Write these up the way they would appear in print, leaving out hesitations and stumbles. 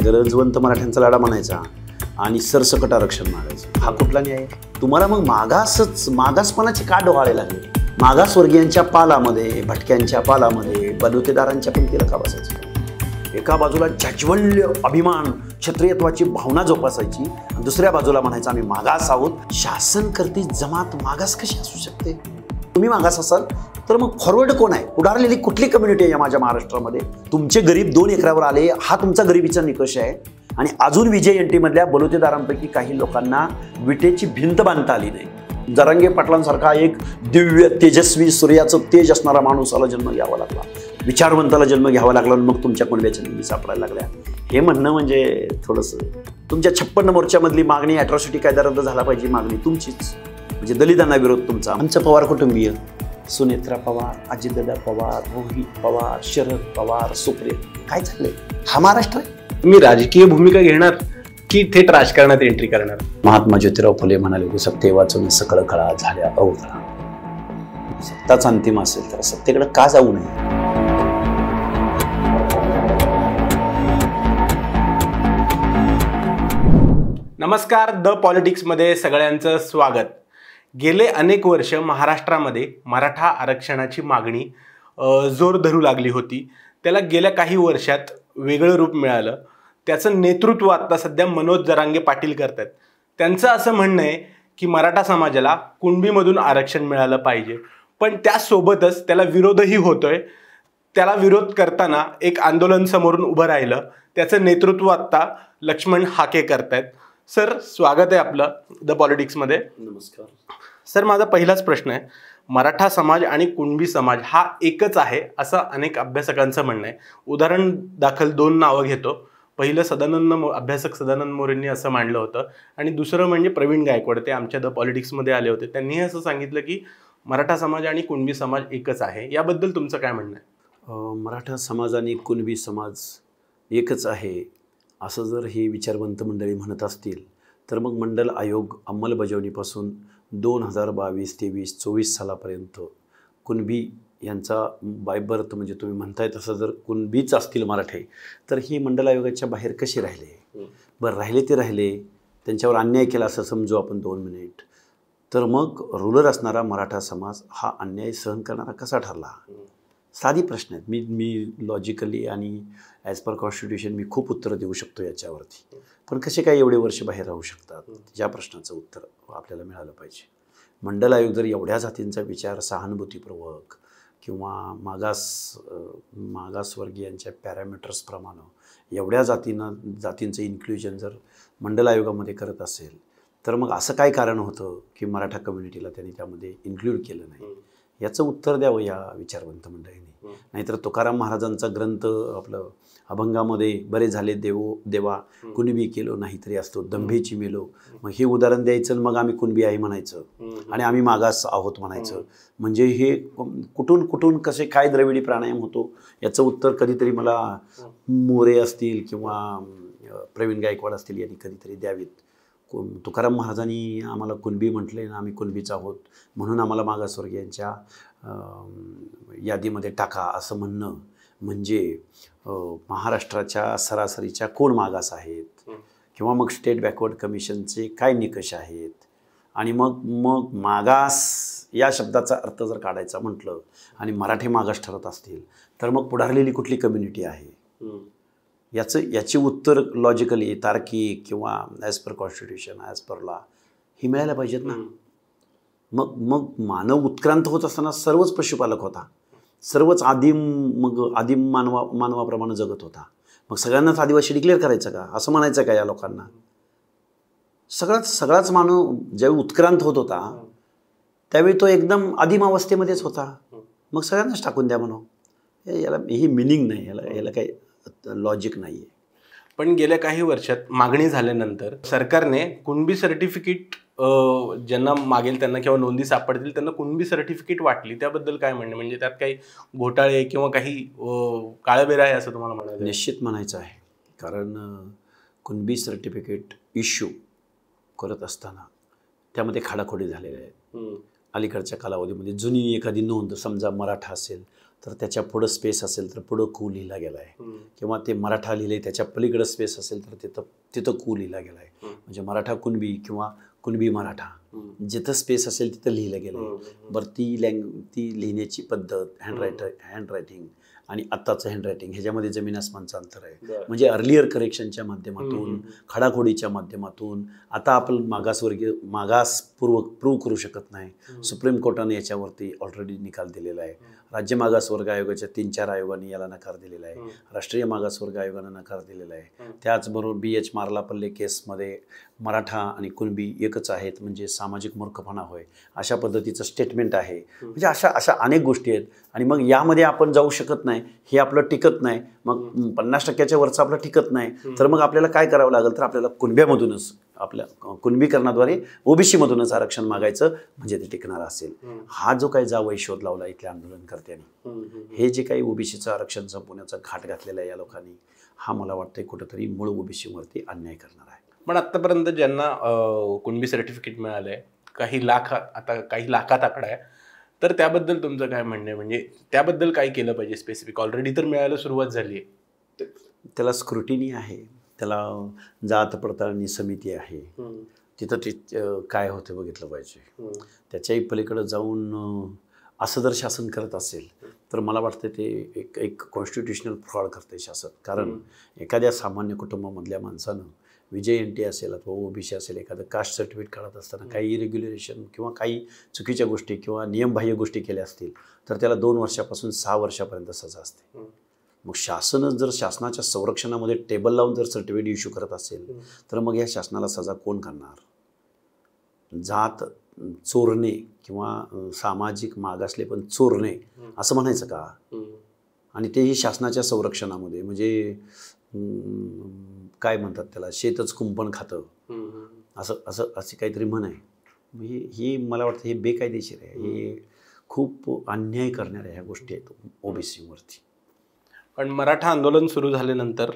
गरजवंत मराठ्यांचा लढा म्हणायचा आणि सरसकट आरक्षण मागायचं, हा कुठला न्याय? तुम्हाला मग मागासपणाचे का डोहाळे लागले? मागासवर्गीयांच्या पालामध्ये, भटक्यांच्या पालामध्ये बलुतेदारांच्या पंक्तीला का बसायचं? एका बाजूला जाज्वल्य अभिमान, क्षत्रियत्वाची भावना जोपासायची, दुसऱ्या बाजूला म्हणायचं आम्ही मागास आहोत. शासन करती जमात मागास कशी असू शकते? तुम्ही मागास असाल तर मग फॉरवर्ड कोण आहे? उडारलेली कुठली कम्युनिटी आहे या माझ्या महाराष्ट्रामध्ये? तुमचे गरीब 2 एकरावर आले, हा तुमचा गरिबीचा निकष आहे. आणि अजून विजय एनटी मधल्या बलुतेदारांपैकी काही लोकांना विटेची भिंत बांधता आली नाही. जरांगे पाटलांसारखा एक दिव्य तेजस्वी सूर्याचं तेज असणारा माणूसाला जन्म घ्यावा लागला, विचारवंताला जन्म घ्यावा लागला, मग तुमच्या कुणब्याच्या निधी सापडायला लागल्या. हे म्हणणं म्हणजे थोडंसं तुमच्या 56 मोर्चामधली मागणी, अॅट्रॉसिटी कायदा रद्द झाला पाहिजे मागणी तुमचीच, म्हणजे दलितांना विरोध तुमचा. आमचं पवार कुटुंबीय सुनेत्रा पवार, अजितदादा पवार, रोहित पवार, शरद पवार, सुप्रिया, काय चाललंय? हा महाराष्ट्र आहे. तुम्ही राजकीय भूमिका घेणार की थेट राजकारणात एंट्री करणार? महात्मा ज्योतिराव फुले म्हणाले की सत्ते वाचून सकळ कळा झाल्या अवघडा. सत्ताच अंतिम असेल तर सत्तेकडे का जाऊ नये? नमस्कार, द पॉलिटिक्समध्ये सगळ्यांचं स्वागत. गेले अनेक वर्ष महाराष्ट्रामध्ये मराठा आरक्षणाची मागणी जोर धरू लागली होती. त्याला गेल्या काही वर्षात वेगळं रूप मिळालं. त्याचं नेतृत्व आता सध्या मनोज जरांगे पाटील करतात. त्यांचं असं म्हणणं आहे की मराठा समाजाला कुणबीमधून आरक्षण मिळालं पाहिजे, पण त्यासोबतच त्याला विरोधही होतोय. त्याला विरोध करताना एक आंदोलन समोरून उभं राहिलं. त्याचं नेतृत्व आता लक्ष्मण हाके करतायत. सर, स्वागत आहे आपलं द पॉलिटिक्समध्ये. नमस्कार सर, माझा पहिलाच प्रश्न आहे, मराठा समाज आणि कुणबी समाज हा एकच आहे असं अनेक अभ्यासकांचं म्हणणं आहे. उदाहरण दाखल 2 नावं घेतो. पहिलं अभ्यासक सदानंद मोरेंनी असं मांडलं होतं, आणि दुसरं म्हणजे प्रवीण गायकवाड, ते आमच्या द पॉलिटिक्समध्ये आले होते. त्यांनी असं सांगितलं की मराठा समाज आणि कुणबी समाज एकच आहे. याबद्दल तुमचं काय म्हणणं आहे? मराठा समाज आणि कुणबी समाज एकच आहे असं जर हे विचारवंत मंडळी म्हणत असतील तर मग मंडल आयोग अंमलबजावणीपासून 2022, 23, 24 सालापर्यंत कुणबी यांचा बाय बर्थ, म्हणजे तुम्ही म्हणताय तसं जर कुणबीच असतील मराठे, तर ही मंडल आयोगाच्या बाहेर कसे राहिले? बरं, राहिले ते राहिले, त्यांच्यावर अन्याय केला असं समजू आपण 2 मिनिट, तर मग रूरल असणारा मराठा समाज हा अन्याय सहन करणारा कसा ठरला? साधी प्रश्न आहेत. मी लॉजिकली आणि ॲज पर कॉन्स्टिट्यूशन मी खूप उत्तरं देऊ शकतो याच्यावरती, पण कसे काय एवढे वर्ष बाहेर राहू शकतात? या प्रश्नाचं उत्तर आपल्याला मिळालं पाहिजे. मंडल आयोग जर एवढ्या जातींचा विचार सहानुभूतीपूर्वक किंवा मागासवर्गीयांच्या पॅरामीटर्सप्रमाणे एवढ्या जातींचं इन्क्ल्युजन जर मंडल आयोगामध्ये करत असेल, तर मग असं काय कारण होतं की मराठा कम्युनिटीला त्यांनी त्यामध्ये इन्क्ल्यूड केलं नाही? याचं उत्तर द्यावं या विचारवंत मंडळींनी. नाहीतर तुकाराम महाराजांचा ग्रंथ आपलं अभंगामध्ये बरे झाले देवा कुणबी केलो नाहीतरी असतो दंभेची मेलो, मग हे उदाहरण द्यायचं, मग आम्ही कुणबी आहे म्हणायचं आणि आम्ही मागास आहोत म्हणायचं. म्हणजे हे कुठून कसे काय द्रविडी प्राणायाम होतो याचं उत्तर कधीतरी मला मोरे असतील किंवा प्रवीण गायकवाड असतील यांनी कधीतरी द्यावीत. तुकाराम महाराजांनी आम्हाला कुणबी म्हटले ना, आम्ही कुणबीच आहोत म्हणून आम्हाला मागासवर्गीयांच्या यादीमध्ये टाका असं म्हणणं म्हणजे महाराष्ट्राच्या सरासरीच्या कोण मागास आहेत किंवा मग स्टेट बॅकवर्ड कमिशनचे काय निकष आहेत, आणि मग मागास या शब्दाचा अर्थ जर काढायचा म्हटलं आणि मराठी मागास ठरत असतील तर मग पुढारलेली कुठली कम्युनिटी आहे? याची उत्तर लॉजिकली, तार्किक किंवा as per constitution, as per law ही मिळायला पाहिजेत ना. मग मानव उत्क्रांत होत असताना सर्वच पशुपालक होता, सर्वच आदिम मानवाप्रमाणे जगत होता. मग सगळ्यांनाच आदिवासी डिक्लेअर करायचं का असं म्हणायचं का या लोकांना? सगळाच मानव ज्यावेळी उत्क्रांत होत होता त्यावेळी तो एकदम आदिम अवस्थेमध्येच होता. मग सगळ्यांनाच टाकून द्या म्हणून, याला ही मिनिंग नाही, याला काही लॉजिक नाही आहे. पण गेल्या काही वर्षात मागणी झाल्यानंतर सरकारने कुणबी सर्टिफिकेट ज्यांना मागेल त्यांना किंवा नोंदी सापडतील त्यांना कुणबी सर्टिफिकेट वाटली. त्याबद्दल काय म्हणणे? म्हणजे त्यात काही घोटाळे किंवा काही काळबेरा आहे असं तुम्हाला म्हणायचं? निश्चित म्हणायचं आहे, कारण कुणबी सर्टिफिकेट इश्यू करत असताना त्यामध्ये खाडाखोडी झालेल्या आहेत. अलीकडच्या कालावधीमध्ये जुनी एखादी नोंद, समजा मराठा असेल तर त्याच्या पुढं स्पेस असेल तर पुढं कू लिहिला गेला आहे, किंवा ते मराठा लिहिले त्याच्या पलीकडं स्पेस असेल तर तिथं कू लिहिला गेला आहे. म्हणजे मराठा कुणबी किंवा कुणबी मराठा जिथं स्पेस असेल तिथं लिहिलं गेलं आहे. बरं ती लिहिण्याची पद्धत, हँडरायटिंग आणि आत्ताचं हँडरायटिंग ह्याच्यामध्ये जमीन आसमानचं अंतर आहे. म्हणजे अर्लियर करेक्शनच्या माध्यमातून, खडाखोडीच्या माध्यमातून आता आपण मागास प्रूव्ह करू शकत नाही. सुप्रीम कोर्टाने याच्यावरती ऑलरेडी निकाल दिलेला आहे. राज्य मागासवर्ग आयोगाच्या 3-4 आयोगांनी याला नकार दिलेला आहे. राष्ट्रीय मागासवर्ग आयोगानं नकार दिलेला आहे. त्याचबरोबर BH मार्लापल्ले केसमध्ये मराठा आणि कुणबी एकच आहेत, म्हणजे सामाजिक मूर्खपणा होय अशा पद्धतीचं स्टेटमेंट आहे. म्हणजे अशा अनेक गोष्टी आहेत. आणि मग यामध्ये आपण जाऊ शकत नाही, हे आपलं टिकत नाही, मग 50% वरचं आपलं टिकत नाही, तर मग आपल्याला काय करावं लागेल, तर आपल्याला कुणब्यामधूनच, आपल्या कुणबीकरणाद्वारे OBC मधूनच आरक्षण मागायचं, म्हणजे ते टिकणार असेल. हा जो काही जावई शोध लावला इथल्या आंदोलनकर्त्यांनी, हे जे काही OBCचं आरक्षण संपवण्याचा घाट घातलेला आहे या लोकांनी, हा मला वाटतंय कुठंतरी मूळ OBC वरती अन्याय करणार आहे. पण आतापर्यंत ज्यांना कुणबी सर्टिफिकेट मिळालंय, काही लाखात आकडा आहे, तर त्याबद्दल तुमचं काय म्हणणं आहे? म्हणजे त्याबद्दल काय केलं पाहिजे स्पेसिफिक? ऑलरेडी तर मिळायला सुरुवात झाली आहे. त्याला स्क्रुटिनी आहे, त्याला जात पडताळणी समिती आहे, तिथं ते काय होतं बघितलं पाहिजे. त्याच्याही पलीकडे जाऊन असं जर शासन करत असेल तर मला वाटतं ते एक कॉन्स्टिट्युशनल फ्रॉड करते शासन. कारण एखाद्या सामान्य कुटुंबामधल्या माणसानं VJNT असेल अथवा OBC असेल, एखादं कास्ट सर्टिफिकेट काढत असताना काही इरेग्युलेशन किंवा काही चुकीच्या गोष्टी किंवा नियमबाह्य गोष्टी केल्या असतील तर त्याला 2 वर्षापासून 6 वर्षापर्यंत सजा असते. मग शासनच जर शासनाच्या संरक्षणामध्ये टेबल लावून जर सर्टिफिकेट इश्यू करत असेल तर मग या शासनाला सजा कोण करणार? जात चोरणे किंवा सामाजिक मागासले पण चोरणे असं म्हणायचं का? आणि तेही शासनाच्या संरक्षणामध्ये, म्हणजे काय म्हणतात त्याला, शेतच कुंपण खातं, अशी काहीतरी म्हण आहे. ही मला वाटतं हे बेकायदेशीर आहे. हे खूप अन्याय करणाऱ्या ह्या गोष्टी आहेत OBC वरती. पण मराठा आंदोलन सुरू झाल्यानंतर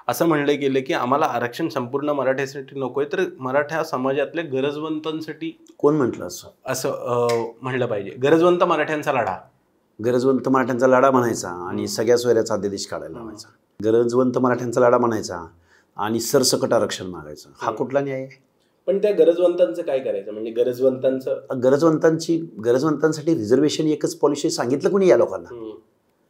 असं म्हणलं गेलं की आम्हाला आरक्षण संपूर्ण मराठ्यासाठी नकोय, तर मराठा समाजातल्या गरजवंतांसाठी. कोण म्हटलं असं म्हणलं पाहिजे? गरजवंत मराठ्यांचा लढा, गरजवंत मराठ्यांचा लढा म्हणायचा आणि सगळ्या सोयऱ्याचा अध्यादेश काढायला लावायचा. गरजवंत मराठ्यांचा लढा म्हणायचा आणि सरसकट आरक्षण मागायचं. हा कुठला न्याय आहे? पण त्या गरजवंतांचं काय करायचं? म्हणजे गरजवंतांसाठी रिझर्वेशन एकच पॉलिसी सांगितलं कोणी या लोकांना?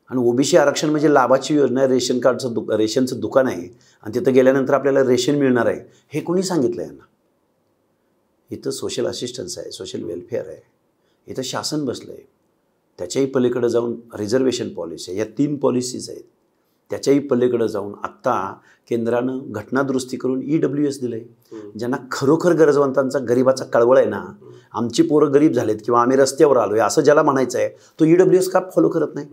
आणि OBC आरक्षण म्हणजे लाभाची योजना आहे, रेशन कार्डचं रेशनचं दुकान आहे आणि तिथं गेल्यानंतर आपल्याला रेशन मिळणार आहे, हे कोणी सांगितलं यांना? इथं सोशल असिस्टन्स आहे, सोशल वेलफेअर आहे, इथं शासन बसलं आहे. त्याच्याही पलीकडं जाऊन रिझर्वेशन पॉलिसी आहे, या 3 पॉलिसीज आहेत. त्याच्याही पलीकडं जाऊन आत्ता केंद्रानं घटनादुरुस्ती करून EWS दिलं आहे. ज्यांना खरोखर गरजवंतांचा, गरिबाचा कळवळ आहे ना, आमची पोरं गरीब झालेत किंवा आम्ही रस्त्यावर आलो आहे असं ज्याला म्हणायचं आहे, तो EWS का फॉलो करत नाही?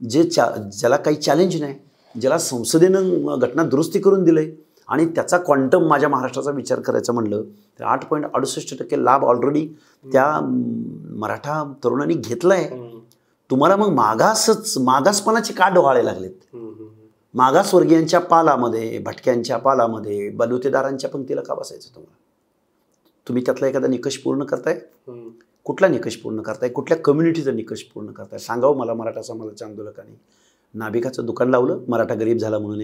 ज्याला काही चॅलेंज नाही, ज्याला संसदेनं घटना दुरुस्ती करून दिलं आहे आणि त्याचा क्वांटम माझ्या महाराष्ट्राचा विचार करायचा म्हणलं तर 8.68% लाभ ऑलरेडी त्या मराठा तरुणांनी घेतला आहे. तुम्हाला मग मागासपणाची का डोहाळे लागलेत? मागासवर्गीयांच्या पालामध्ये, भटक्यांच्या पालामध्ये, बलुतेदारांच्या पंक्तीला का बसायचं तुम्हाला? तुम्ही त्यातला एखादा निकष पूर्ण करताय? कुठला निकष पूर्ण करताय? कुठल्या कम्युनिटीचा निकष पूर्ण करताय? सांगावं मला. मराठा समाजाच्या आंदोलकांनी नाभिकाचं दुकान लावलं मराठा गरीब झाला म्हणून.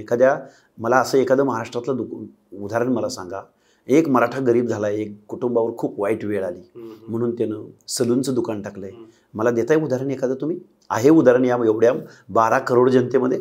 मला असं एखादं महाराष्ट्रातलं उदाहरण मला सांगा. एक मराठा गरीब झाला, एक कुटुंबावर खूप वाईट वेळ आली म्हणून त्यानं सलूनचं दुकान टाकलंय. मला देताय उदाहरण एखादं तुम्ही? आहे उदाहरण या एवढ्या 12 करोड जनतेमध्ये?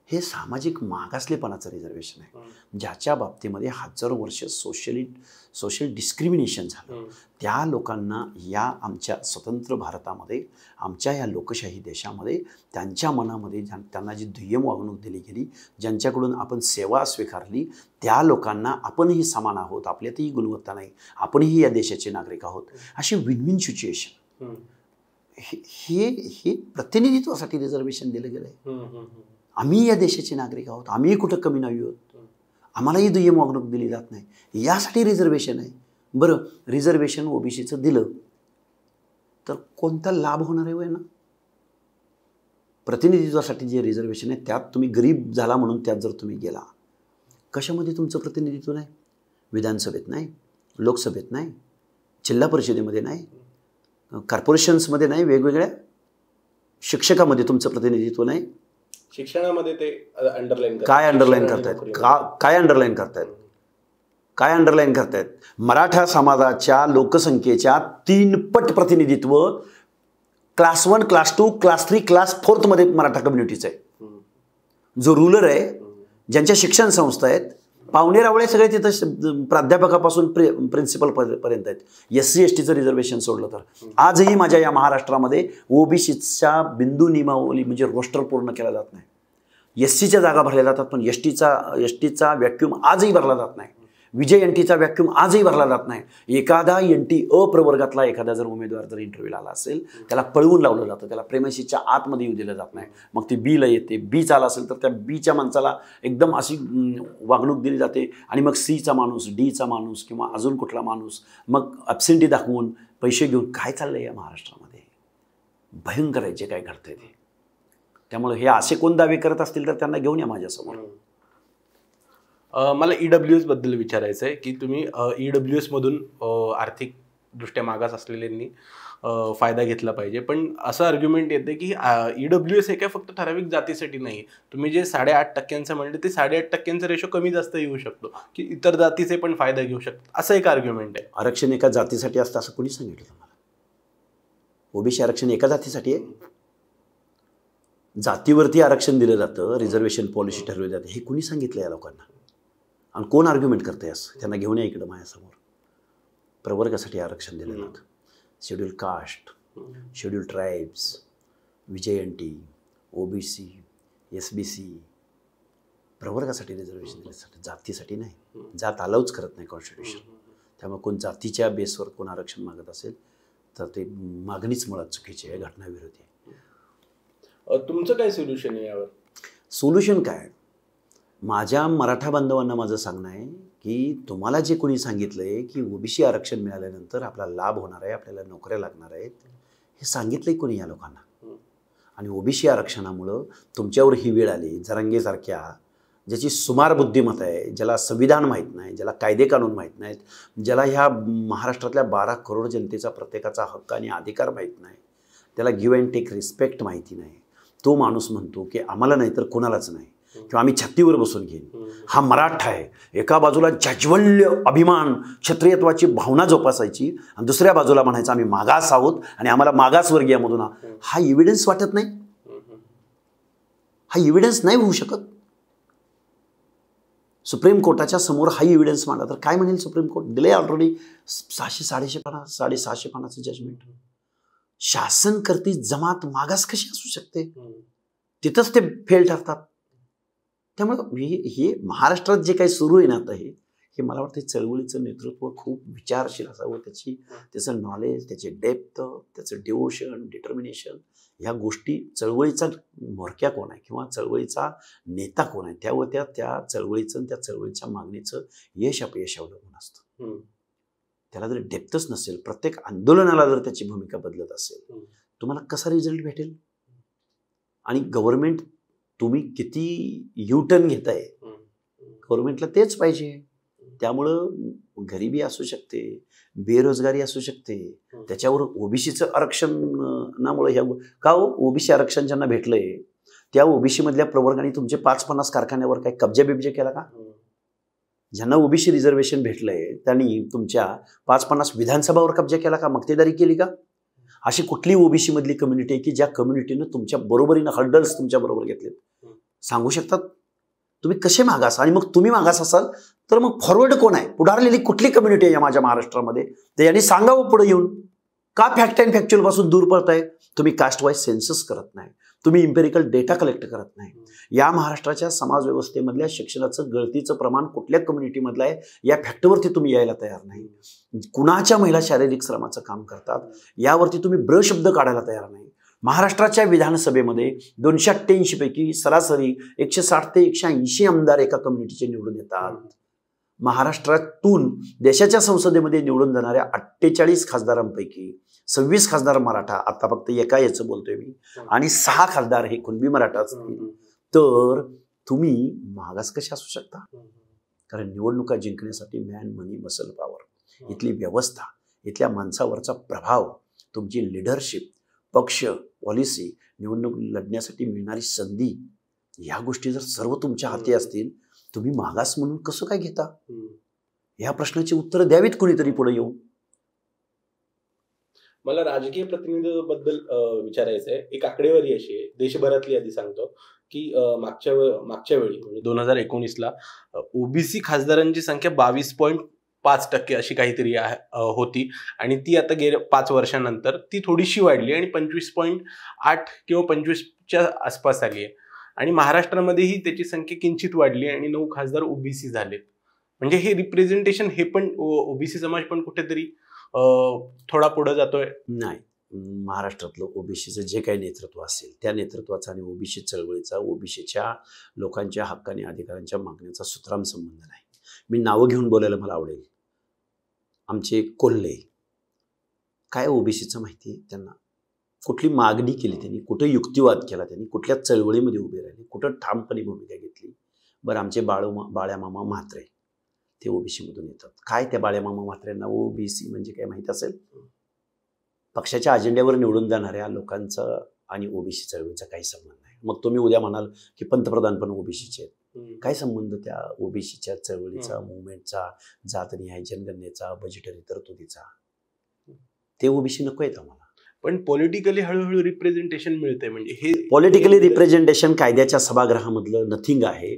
हे सामाजिक मागासलेपणाचं रिझर्वेशन आहे, ज्याच्या बाबतीमध्ये हजारो वर्ष सोशल डिस्क्रिमिनेशन झालं. त्या लोकांना या आमच्या स्वतंत्र भारतामध्ये, आमच्या या लोकशाही देशामध्ये, त्यांच्या मनामध्ये त्यांना जी दुय्यम वागणूक दिली गेली, ज्यांच्याकडून आपण सेवा स्वीकारली, त्या लोकांना आपणही समान आहोत, आपल्यातही गुणवत्ता नाही, आपणही या देशाचे नागरिक आहोत, अशी विन विन सिच्युएशन. हे प्रतिनिधित्वासाठी रिझर्वेशन दिलं गेलं आहे. आम्ही या देशाचे नागरिक आहोत, आम्ही कुठं कमी नाही आहोत, आम्हालाही दुय्यम वागणूक दिली जात नाही, यासाठी रिझर्वेशन आहे. बरं, रिझर्वेशन OBCचं दिलं तर कोणता लाभ होणार आहे ना? प्रतिनिधित्वासाठी जे रिझर्वेशन आहे त्यात तुम्ही गरीब झाला म्हणून त्यात जर तुम्ही गेला, कशामध्ये तुमचं प्रतिनिधित्व नाही? विधानसभेत नाही, लोकसभेत नाही, जिल्हा परिषदेमध्ये नाही, कॉर्पोरेशन्समध्ये नाही, वेगवेगळ्या शिक्षकामध्ये तुमचं प्रतिनिधित्व नाही. शिक्षणामध्ये ते अंडरलाईन काय अंडरलाईन करतायत? काय अंडरलाईन करतायत? काय अंडरलाईन करतायत? मराठा समाजाच्या लोकसंख्येच्या 3 पट प्रतिनिधित्व क्लास 1, क्लास 2, क्लास 3, क्लास 4 मध्ये मराठा कम्युनिटीचं आहे. जो रूलर आहे, ज्यांच्या शिक्षण संस्था आहेत, पावणे रावळे सगळे तिथं प्राध्यापकापासून प्रिन्सिपल पर्यंत आहेत. SC STचं रिझर्वेशन सोडलं तर आजही माझ्या या महाराष्ट्रामध्ये ओबीसीच्या बिंदू नियमावली म्हणजे रोस्टर पूर्ण केला जात नाही. SCच्या जागा भरल्या जातात, पण एसटीचा व्हॅक्यूम आजही भरला जात नाही. विजय NTचा व्हॅक्यूम आजही भरला जात नाही. एखादा NT प्रवर्गातला एखादा जर उमेदवार जर इंटरव्ह्यूला आला असेल, त्याला पळवून लावलं जातं, त्याला प्रेमाशीच्या आतमध्ये येऊ दिलं जात नाही. मग ती बीला येते, बीचा आला असेल तर त्या बीच्या माणसाला एकदम अशी वागणूक दिली जाते, आणि मग Cचा माणूस, Dचा माणूस किंवा अजून कुठला माणूस मग ॲब्सेंटी दाखवून पैसे घेऊन काय चाललंय या महाराष्ट्रामध्ये? भयंकर आहे जे काय घडतंय ते. त्यामुळे हे असे कोण दावे करत असतील तर त्यांना घेऊन या माझ्यासमोर. मला EWS बद्दल विचारायचं आहे की तुम्ही EWS मधून आर्थिकदृष्ट्या मागास असलेल्यांनी फायदा घेतला पाहिजे, पण असं आर्ग्युमेंट येते की EWS हे काय फक्त ठराविक जातीसाठी नाही. तुम्ही जे 8.5% म्हणले ते 8.5% रेशो कमी जास्त येऊ शकतो की इतर जातीचे पण फायदा घेऊ शकतात, असं एक आर्ग्युमेंट आहे. आरक्षण एका जातीसाठी असतं असं कोणी सांगितलं तुम्हाला? ओबीसी आरक्षण एका जातीसाठी आहे? जातीवरती आरक्षण दिलं जातं, रिझर्वेशन पॉलिसी ठरवली जाते, हे कुणी सांगितलं या लोकांना? आणि कोण आर्ग्युमेंट करतंय असं? त्यांना घेऊन या इकडं माझ्यासमोर. प्रवर्गासाठी आरक्षण दिलं जातं. शेड्यूल कास्ट, शेड्यूल ट्राईब्स, विजय NT, OBC, SBC, प्रवर्गासाठी रिझर्वेशन दिलं जातं, जातीसाठी नाही. जात अलाउच करत नाही कॉन्स्टिट्यूशन. त्यामुळे कोण जातीच्या बेसवर कोण आरक्षण मागत असेल तर ते मागणीच मुळात चुकीची आहे, घटनाविरोधी आहे. तुमचं काय सोल्युशन आहे यावर? सोल्युशन काय? माझ्या मराठा बांधवांना माझं सांगणं आहे की तुम्हाला जे कोणी सांगितलं आहे की OBC आरक्षण मिळाल्यानंतर आपला लाभ होणार आहे, आपल्याला नोकऱ्या लागणार आहेत, हे सांगितलं आहे कोणी या लोकांना? आणि OBC आरक्षणामुळं तुमच्यावर ही वेळ आली. जरांगेसारख्या ज्याची सुमार बुद्धिमत्ता आहे, ज्याला संविधान माहीत नाही, ज्याला कायदे कानून माहीत नाहीत, ज्याला ह्या महाराष्ट्रातल्या 12 करोड जनतेचा प्रत्येकाचा हक्क आणि अधिकार माहीत नाही, त्याला गिव्ह अँड टेक रिस्पेक्ट माहिती नाही, तो माणूस म्हणतो की आम्हाला नाही तर कोणालाच नाही, किंवा आम्ही छत्तीवर बसून घेईन. हा मराठा आहे. एका बाजूला जाज्वल्य अभिमान, क्षत्रियत्वाची भावना जोपासायची, आणि दुसऱ्या बाजूला म्हणायचं आम्ही मागास आहोत आणि आम्हाला मागासवर्गीयमधून. हा एव्हिडन्स वाटत नाही? हा एव्हिडन्स नाही होऊ शकत? सुप्रीम कोर्टाच्या समोर हा एव्हिडन्स मांडला तर काय म्हणेल सुप्रीम कोर्ट? दिले ऑलरेडी 600-650 पानाचं जजमेंट. शासन करती जमात मागास कशी असू शकते? तिथंच ते फेल ठरतात. त्यामुळे हे महाराष्ट्रात जे काही सुरू आहे ना आता, हे मला वाटतं चळवळीचं नेतृत्व खूप विचारशील असावं. त्याचं नॉलेज, त्याचे डेप्थ, त्याचं डिवोशन, डिटर्मिनेशन, ह्या गोष्टी, चळवळीचा म्होरक्या कोण आहे किंवा चळवळीचा नेता कोण आहे, त्यावर त्या चळवळीचं, त्या चळवळीच्या मागणीचं यश अपयश अवलंबून असतं. त्याला जर डेप्थच नसेल, प्रत्येक आंदोलनाला जर त्याची भूमिका बदलत असेल, तुम्हाला कसा रिझल्ट भेटेल? आणि गव्हर्नमेंट तुम्ही किती U-टर्न घेताय, गव्हर्नमेंटला तेच पाहिजे. त्यामुळं गरिबी असू शकते, बेरोजगारी असू शकते, त्याच्यावर OBCचं आरक्षणामुळे ह्या का OBC आरक्षण ज्यांना भेटलंय त्या OBC मधल्या प्रवर्गाने तुमचे 5-50 कारखान्यावर काही कब्जा बिब्जा केला का? ज्यांना OBC रिझर्वेशन भेटलंय त्यांनी तुमच्या 5-50 विधानसभावर कब्जा केला का? मक्तेदारी केली का? अशी कुठली OBC मधली कम्युनिटी आहे की ज्या कम्युनिटीनं तुमच्या बरोबरीनं हर्डल्स तुमच्या बरोबर घेतलेत? सांगू शकतात? तुम्ही कसे मागास? आणि मग तुम्ही मागास असाल तर मग फॉरवर्ड कोण आहे? पुढारलेली कुठली कम्युनिटी आहे या माझ्या महाराष्ट्रामध्ये? तर यांनी सांगावं पुढे येऊन. का फॅक्ट अँड फॅक्च्युअल पासून दूर पडताय? तुम्ही कास्ट वाईज सेन्सस करत नाही, तुम्ही इम्पेरिकल डेटा कलेक्ट करत नाही. या महाराष्ट्राच्या समाज व्यवस्थेमधल्या शिक्षणाचं गळतीचं प्रमाण कुठल्या कम्युनिटीमधलं आहे या फॅक्टरवरती तुम्ही यायला तयार नाही. कुणाच्या महिला शारीरिक श्रमाचं काम करतात यावरती तुम्ही ब्रशब्द काढायला तयार नाही. महाराष्ट्राच्या विधानसभेमध्ये 288 पैकी सरासरी 160 ते 180 आमदार एका कम्युनिटीचे निवडून येतात. महाराष्ट्रातून देशाच्या संसदेमध्ये निवडून जाणाऱ्या 48 खासदारांपैकी 26 खासदार मराठा, आता फक्त एका याचं बोलतोय मी, आणि 6 खासदार हे कुणबी मराठा असतील. तर तुम्ही मागास कसे असू शकता? कारण निवडणुका जिंकण्यासाठी मॅन, मनी, मसल पॉवर, इथली व्यवस्था, इथल्या माणसावरचा प्रभाव, तुमची लिडरशिप, पक्ष, पॉलिसी, निवडणूक लढण्यासाठी मिळणारी संधी, ह्या गोष्टी जर सर्व तुमच्या हाती असतील, तुम्ही मागास म्हणून कसं काय घेता? ह्या प्रश्नाची उत्तर द्यावीत कोणीतरी पुढे येऊन. मला राजकीय प्रतिनिधित्वाबद्दल विचारायचं आहे. एक आकडेवारी अशी आहे, देशभरातली आधी सांगतो, की मागच्या वेळी म्हणजे 2019ला ओबीसी खासदारांची संख्या 22.5% अशी काहीतरी होती आणि ती आता गेल्या 5 वर्षानंतर ती थोडीशी वाढली आणि 25.8 किंवा 25च्या आसपास आली आहे. आणि महाराष्ट्रामध्येही त्याची संख्या किंचित वाढली आणि 9 खासदार ओबीसी झालेत. म्हणजे हे रिप्रेझेंटेशन, हे पण ओबीसी समाज पण कुठेतरी थोडा पुढे जातोय. नाही, महाराष्ट्रातलं ओबीसीचं जे काही नेतृत्व असेल, त्या नेतृत्वाचा आणि ओबीसी चळवळीचा, ओबीसीच्या लोकांच्या हक्काने अधिकारांच्या मागण्याचा सुतराम संबंध नाही. मी नावं घेऊन बोलायला मला आवडेल. आमचे कोल्हे, काय ओबीसीचं माहिती आहे त्यांना? कुठली मागणी केली त्यांनी, कुठं युक्तिवाद केला त्यांनी, कुठल्या चळवळीमध्ये उभे राहिले, कुठं ठामपणे भूमिका घेतली? बरं, आमचे बाळ्यामामा म्हात्रे, ते ओबीसीमधून येतात. काय त्या बाळ्यामामा म्हात्रेंना ओबीसी म्हणजे काय माहीत असेल? पक्षाच्या अजेंड्यावर निवडून जाणाऱ्या लोकांचं आणि ओबीसी चळवळीचा काही संबंध नाही. मग तुम्ही उद्या म्हणाल की पंतप्रधान पण ओबीसीचे आहेत. काय संबंध त्या ओबीसीच्या चळवळीचा, मुवमेंटचा, जातनिहाय जनगणनेचा, बजेटरी तरतुदीचा? ते ओबीसी नको आहेत आम्हाला. पण पॉलिटिकली हळूहळू रिप्रेझेंटेशन मिळतंय. म्हणजे हे पॉलिटिकली रिप्रेझेंटेशन कायद्याच्या सभागृहामधलं नथिंग आहे.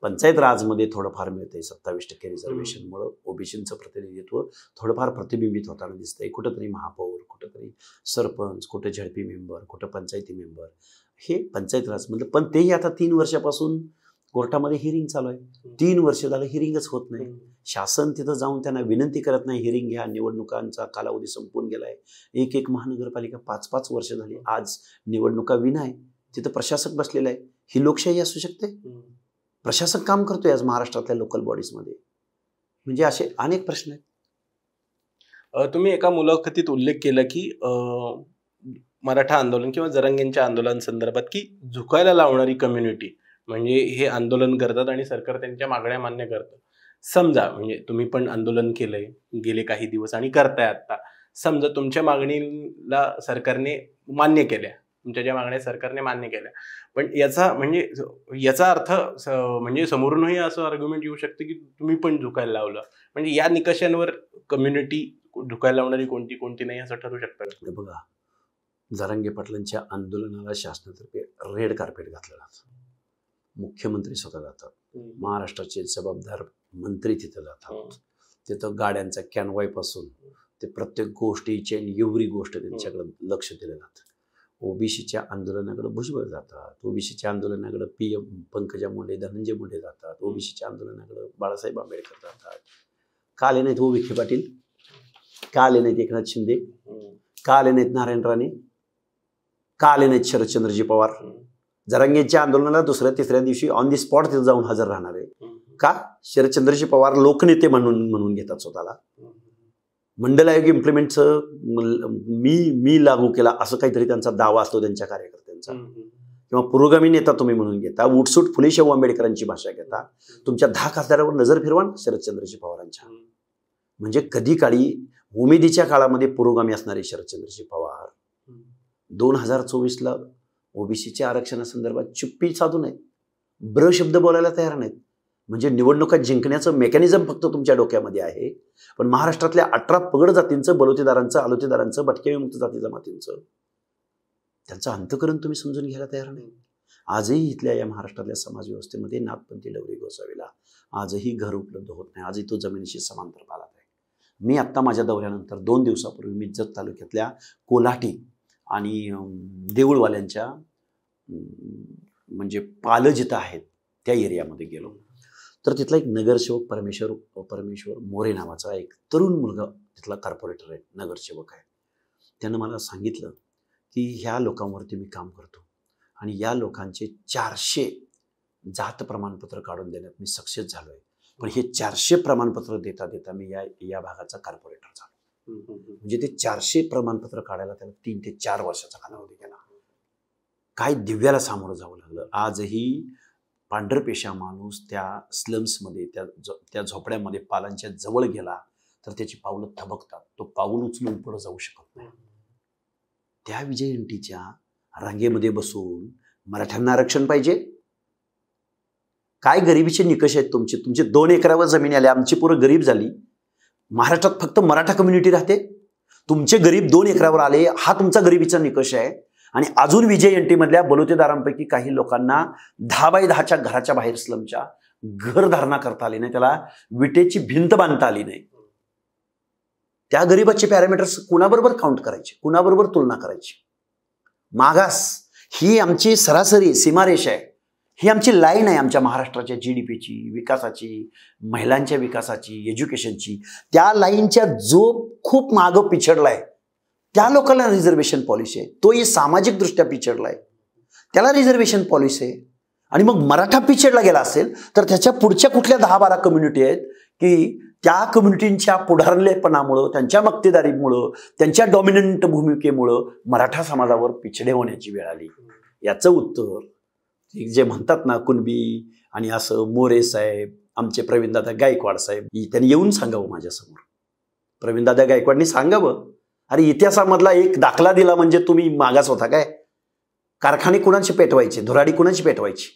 पंचायत राजमध्ये थोडंफार मिळतंय. 27% रिझर्वेशनमुळे ओबीसीचं प्रतिनिधित्व थोडंफार प्रतिबिंबित होताना दिसतंय. कुठंतरी महापौर, कुठंतरी सरपंच, कुठं झडपी मेंबर, कुठं पंचायती मेंबर, हे पंचायत राजमधलं. पण तेही आता 3 वर्षापासून कोर्टामध्ये हिअरिंग चालू आहे. 3 वर्ष झालं हिअरिंगच होत नाही. शासन तिथं जाऊन त्यांना विनंती करत नाही हिअरिंग घ्या. निवडणुकांचा कालावधी संपून गेलाय. एक महानगरपालिका 5-5 वर्ष झाली आज निवडणुका विना आहे. तिथं प्रशासक बसलेला आहे. ही लोकशाही असू शकते? प्रशासक काम करतोय आज महाराष्ट्रातल्या लोकल बॉडीजमध्ये. म्हणजे असे अनेक प्रश्न आहेत. तुम्ही एका मुलाखतीत उल्लेख केला की मराठा आंदोलन किंवा जरांगेंच्या आंदोलन संदर्भात की झुकायला लावणारी कम्युनिटी म्हणजे हे आंदोलन करतात आणि सरकार त्यांच्या मागण्या मान्य करतं. समजा म्हणजे तुम्ही पण आंदोलन केलंय गेले काही दिवस आणि करताय आता. समजा तुमच्या मागणीला सरकारने मान्य केल्या, तुमच्या ज्या मागण्या सरकारने मान्य केल्या, पण याचा अर्थ म्हणजे समोरूनही असं आर्ग्युमेंट येऊ शकतं की तुम्ही पण झुकायला लावलं. म्हणजे या निकषांवर कम्युनिटी झुकायला लावणारी कोणती कोणती नाही असं ठरू शकतं. बघा, जरांगे पाटलांच्या आंदोलनाला शासनातर्फे रेड कार्पेट घातलं जातं. मुख्यमंत्री स्वतः जातात, महाराष्ट्राचे जबाबदार मंत्री तिथं जातात. तिथं गाड्यांचा कॅनवाय पासून ते प्रत्येक गोष्टीची आणि एवढी गोष्ट त्यांच्याकडे लक्ष दिलं जातं. ओबीसीच्या आंदोलनाकडे भुजबळ जातात, ओबीसीच्या आंदोलनाकडे PM पंकजा मुंडे, धनंजय मुंडे जातात, ओबीसीच्या आंदोलनाकडे बाळासाहेब आंबेडकर जातात. का आले नाहीत विखे पाटील? का आले नाहीत एकनाथ शिंदे? का आले नाहीत नारायण राणे? का आले नाहीत शरदचंद्रजी पवार? जरांगेंच्या आंदोलनाला 2ऱ्या-3ऱ्या दिवशी ऑन दी स्पॉट तिथं जाऊन हजर राहणार आहे. का? शरदचंद्रजी पवार लोकनेते म्हणून घेतात स्वतःला. मंडल आयोग इम्प्लिमेंटचं मी लागू केला असं काहीतरी त्यांचा दावा असतो त्यांच्या कार्यकर्त्यांचा. किंवा पुरोगामी नेता तुम्ही म्हणून घेता, उठसूट फुले शाहू आंबेडकरांची भाषा घेता. तुमच्या 10 खासदारावर नजर फिरवा शरदचंद्रजी पवारांच्या. म्हणजे कधी काळी उमेदीच्या काळामध्ये पुरोगामी असणारे शरदचंद्रजी पवार 2024ला ओबीसीच्या आरक्षणासंदर्भात चुप्पी साधून आहेत. ब्र शब्द बोलायला तयार नाहीत. म्हणजे निवडणुका जिंकण्याचं मेकॅनिझम फक्त तुमच्या डोक्यामध्ये आहे. पण महाराष्ट्रातल्या 18 पगड जातींचं, बलुतेदारांचं, आलोतेदारांचं, भटक्या विमुक्त जाती जमातींचं त्यांचं अंतकरण तुम्ही समजून घ्यायला तयार नाही. आजही इथल्या या महाराष्ट्रातल्या समाज व्यवस्थेमध्ये नाथपंथी डवरी गोसावीला आजही घर उपलब्ध होत नाही. आजही तो जमिनीशी समांतर पालात आहे. मी आत्ता माझ्या दौऱ्यानंतर 2 दिवसापूर्वी मी जत तालुक्यातल्या कोल्हाटी आणि देऊळवाल्यांच्या म्हणजे पालं जिथं आहेत त्या एरियामध्ये गेलो. तर तिथला एक नगरसेवक परमेश्वर मोरे नावाचा एक तरुण मुलगा तिथला कॉर्पोरेटर आहे, नगरसेवक आहे. त्यानं मला सांगितलं की ह्या लोकांवरती मी काम करतो आणि या लोकांचे 400 जात प्रमाणपत्र काढून देण्यात मी सक्सेस झालो आहे. पण हे 400 प्रमाणपत्र देता देता मी या भागाचा कॉर्पोरेटर झालो. म्हणजे ते 400 प्रमाणपत्र काढायला त्याला 3 ते 4 वर्षाचा कालावधी गेला. काय दिव्याला सामोरं जावं लागलं. आजही पांढरपेशा माणूस त्या स्लम्समध्ये, त्या झोपड्यामध्ये पालांच्या जवळ गेला तर त्याची पावलं थबकतात. तो पाऊल उचलून पुढे जाऊ शकत नाही. त्या विजयंतीच्या रांगेमध्ये बसून मराठ्यांना आरक्षण पाहिजे? काय गरिबीचे निकष आहेत तुमचे? तुमचे 2 एकरावर जमीन आली, आमची पोरं गरीब झाली. महाराष्ट्रात फक्त मराठा कम्युनिटी राहते, तुमचे गरीब 2 एकरावर आले, हा तुमचा गरिबीचा निकष आहे. आणि अजून विजयंतीमधल्या बलुतेदारांपैकी काही लोकांना 10 बाय 10च्या घराच्या बाहेर स्लमच्या घरधारणा करता आली नाही, त्याला विटेची भिंत बांधता आली नाही. त्या गरीबाचे पॅरामीटर्स कुणाबरोबर काउंट करायचे, कुणाबरोबर तुलना करायची? मागास ही आमची सरासरी सीमारेषा आहे, ही आमची लाईन आहे आमच्या महाराष्ट्राच्या GDPची, विकासाची, महिलांच्या विकासाची, एज्युकेशनची. त्या लाईनच्या जो खूप मागं पिछडलाय त्या लोकांना रिझर्वेशन पॉलिसी आहे. तोही सामाजिकदृष्ट्या पिछडलाय, त्याला रिझर्वेशन पॉलिसी आहे. आणि मग मराठा पिछडला गेला असेल तर त्याच्या पुढच्या कुठल्या 10-12 कम्युनिटी आहेत की त्या कम्युनिटींच्या पुढारलेपणामुळं, त्यांच्या मक्तेदारीमुळं, त्यांच्या डॉमिनंट भूमिकेमुळं मराठा समाजावर पिछडे होण्याची वेळ आली. याचं उत्तर जे म्हणतात ना कुणबी आणि असं मोरे साहेब, आमचे प्रवीणदादा गायकवाड साहेब, त्यांनी येऊन सांगावं माझ्यासमोर. प्रवीणदादा गायकवाडनी सांगावं, अरे इतिहासामधला एक दाखला दिला म्हणजे तुम्ही मागास होता काय? कारखाने कुणाचे पेटवायचे, धुराडी कुणाची पेटवायची?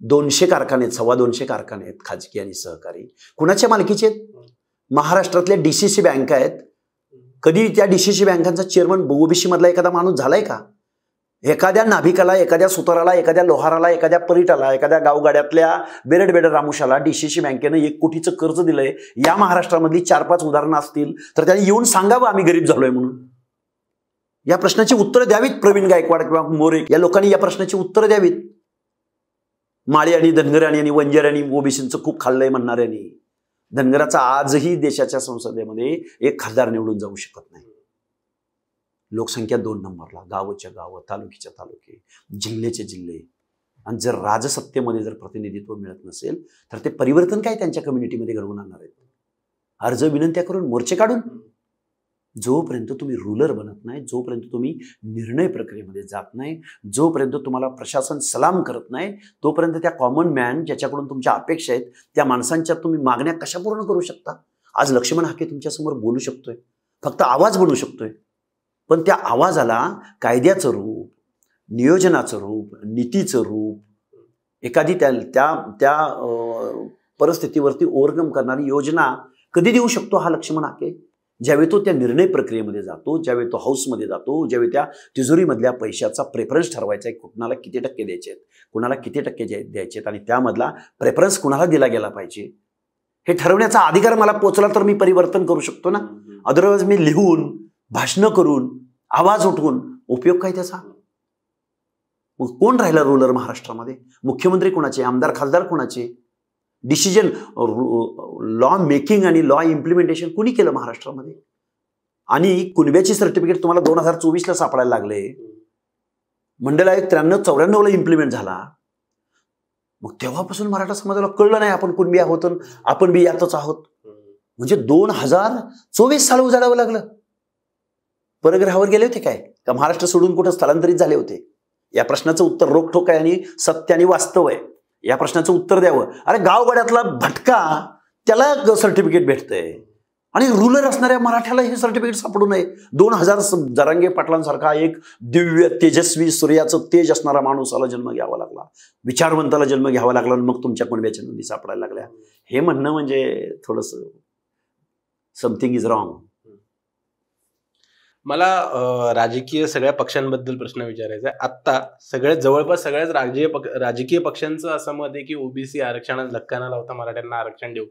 200 कारखाने, 225 कारखाने आहेत खाजगी आणि सहकारी. कुणाच्या मालकीचे आहेत? महाराष्ट्रातल्या DCC बँका आहेत. कधी त्या DCC बँकांचा चेअरमन ओबीसी मधला एखादा माणूस झालाय का? एखाद्या नाभिकाला, एखाद्या सुताराला, एखाद्या लोहाराला, एखाद्या परिटाला, एखाद्या गावगाड्यातल्या बेरड रामुशाला DCC बँकेनं 1 कोटीचं कर्ज दिलंय. या महाराष्ट्रामधली 4-5 उदाहरणं असतील तर त्यांनी येऊन सांगावं आम्ही गरीब झालोय म्हणून. या प्रश्नाची उत्तरं द्यावीत प्रवीण गायकवाड किंवा मोरे या लोकांनी, या प्रश्नाची उत्तरं द्यावीत. माळी आणि धनगरांनी आणि वंजाऱ्यांनी ओबीसींचं खूप खाल्लंय म्हणणाऱ्यांनी, धनगराचा आजही देशाच्या संसदेमध्ये 1 खासदार निवडून जाऊ शकत नाही. लोकसंख्या 2 नंबरला, गावच्या गाव, तालुक्याच्या तालुके, जिल्ह्याचे जिल्हे. आणि जर राजसत्तेमध्ये जर प्रतिनिधित्व मिळत नसेल तर ते परिवर्तन काय त्यांच्या कम्युनिटीमध्ये घडवून आणणार आहेत? अर्ज विनंत्या करून, मोर्चे काढून? जोपर्यंत तुम्ही रूलर बनत नाही, जोपर्यंत तुम्ही निर्णय प्रक्रियेमध्ये जात नाही, जोपर्यंत तुम्हाला प्रशासन सलाम करत नाही, तोपर्यंत त्या कॉमन मॅन ज्याच्याकडून तुमच्या अपेक्षा आहेत त्या माणसांच्या तुम्ही मागण्या कशा पूर्ण करू शकता? आज लक्ष्मण हाके तुमच्यासमोर बोलू शकतोय, फक्त आवाज बनू शकतोय, पण त्या आवाजाला कायद्याचं रूप, नियोजनाचं रूप, नीतीचं रूप, एखादी त्या परिस्थितीवरती ओव्हरकम करणारी योजना कधी देऊ शकतो हा लक्ष्मण हाके? ज्यावेळी तो त्या निर्णय प्रक्रियेमध्ये जातो, ज्यावेळी तो हाऊसमध्ये जातो, ज्यावेळी त्या तिजोरीमधल्या पैशाचा प्रेफरन्स ठरवायचा आहे, कुणाला किती टक्के द्यायचे आहेत, कुणाला किती टक्के द्यायचे आहेत आणि त्यामधला प्रेफरन्स कुणाला दिला गेला पाहिजे हे ठरवण्याचा अधिकार मला पोचला तर मी परिवर्तन करू शकतो ना. अदरवाईज मी लिहून, भाषणं करून, आवाज उठवून उपयोग काय त्याचा? मग कोण राहिला रूलर महाराष्ट्रामध्ये? मुख्यमंत्री कोणाचे, आमदार खासदार कोणाचे? डिसिजन, लॉ मेकिंग आणि लॉ इम्प्लिमेंटेशन कुणी केलं महाराष्ट्रामध्ये? आणि कुणब्याची सर्टिफिकेट तुम्हाला 2024ला सापडायला लागले, मंडल आयोग 93-94ला इम्प्लिमेंट झाला. मग तेव्हापासून मराठा समाजाला कळलं नाही आपण कुणबी आहोत, आपण बी यातच आहोत. म्हणजे 2024 साल उजाडावं लागलं. परग्रहावर गेले होते काय का महाराष्ट्र सोडून कुठं स्थलांतरित झाले होते? या प्रश्नाचं उत्तर रोखठोक आहे आणि सत्य आणि वास्तव आहे. या प्रश्नाचं उत्तर द्यावं. अरे गावगाड्यातला भटका त्याला सर्टिफिकेट भेटतंय आणि रूलर असणाऱ्या मराठ्याला हे सर्टिफिकेट सापडू नये. 2000 जरांगे पाटलांसारखा एक दिव्य तेजस्वी सूर्याचं तेज असणारा माणूसाला जन्म घ्यावा लागला, विचारवंताला जन्म घ्यावा लागला आणि मग तुमच्या कुणब्याच्या नोंदी सापडायला लागल्या. हे म्हणणं म्हणजे थोडंसं समथिंग इज रॉंग. मला राजकीय सगळ्या पक्षांबद्दल प्रश्न विचारायचा आहे. आत्ता जवळपास सगळ्याच राजकीय पक्षांचं असं मत आहे की ओबीसी आरक्षणात धक्का न लावता मराठ्यांना आरक्षण देऊ.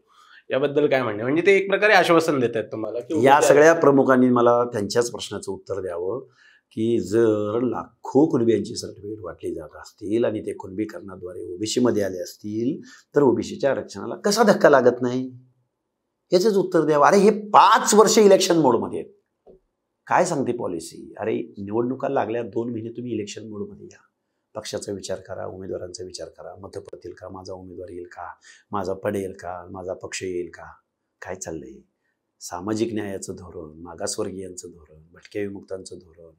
याबद्दल काय म्हणणे? म्हणजे ते एक प्रकारे आश्वासन देत आहेत तुम्हाला की या सगळ्या प्रमुखांनी मला त्यांच्याच प्रश्नाचं उत्तर द्यावं की जर लाखो कुणबीयांची सर्टिफिकेट वाटली जात असतील आणि ते कुणबीकरणाद्वारे ओबीसी मध्ये आले असतील तर ओबीसीच्या आरक्षणाला कसा धक्का लागत नाही याचंच उत्तर द्यावं. अरे हे 5 वर्ष इलेक्शन मोडमध्ये आहेत. काय सांगते पॉलिसी? अरे निवडणुका लागल्या 2 महिने तुम्ही इलेक्शन मोडमध्ये या. पक्षाचा विचार करा, उमेदवारांचा विचार करा, मतं पडतील का, माझा उमेदवार येईल का, माझा पडेल का, माझा पक्ष येईल का, काय चाललंय? सामाजिक न्यायाचं धोरण, मागासवर्गीयांचं धोरण, भटक्या विमुक्तांचं धोरण,